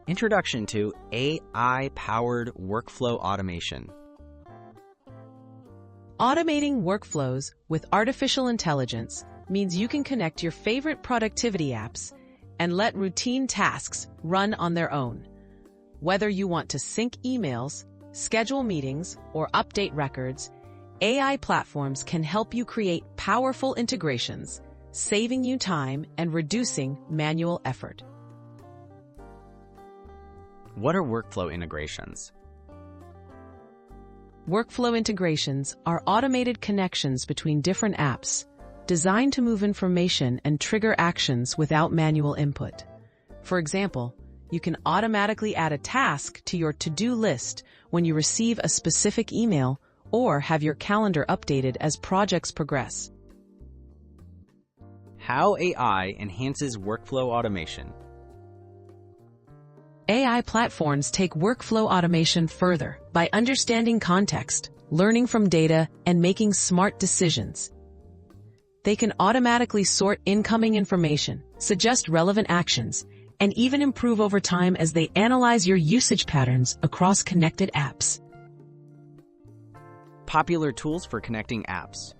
Introduction to AI-powered workflow automation. Automating workflows with artificial intelligence means you can connect your favorite productivity apps and let routine tasks run on their own. Whether you want to sync emails, schedule meetings, or update records, AI platforms can help you create powerful integrations, saving you time and reducing manual effort. What are workflow integrations? Workflow integrations are automated connections between different apps, designed to move information and trigger actions without manual input. For example, you can automatically add a task to your to-do list when you receive a specific email or have your calendar updated as projects progress. How AI enhances workflow automation. AI platforms take workflow automation further by understanding context, learning from data, and making smart decisions. They can automatically sort incoming information, suggest relevant actions, and even improve over time as they analyze your usage patterns across connected apps. Popular tools for connecting apps.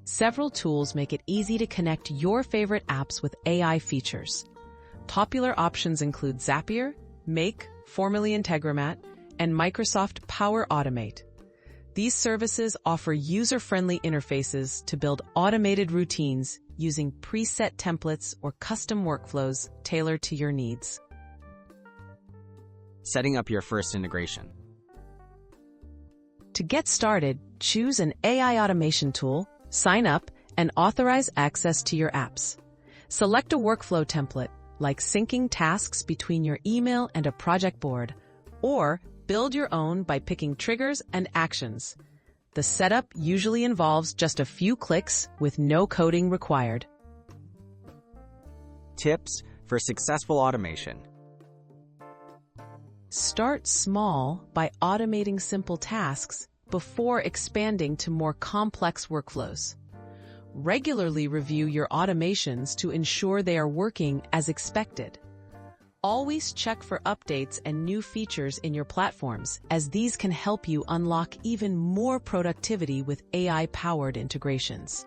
Several tools make it easy to connect your favorite apps with AI features. Popular options include Zapier, Make, formerly Integromat, and Microsoft Power Automate. These services offer user-friendly interfaces to build automated routines using preset templates or custom workflows tailored to your needs. Setting up your first integration. To get started, choose an AI automation tool, sign up, and authorize access to your apps. Select a workflow template, like syncing tasks between your email and a project board, or build your own by picking triggers and actions. The setup usually involves just a few clicks with no coding required. Tips for successful automation. Start small by automating simple tasks before expanding to more complex workflows. Regularly review your automations to ensure they are working as expected. Always check for updates and new features in your platforms, as these can help you unlock even more productivity with AI-powered integrations.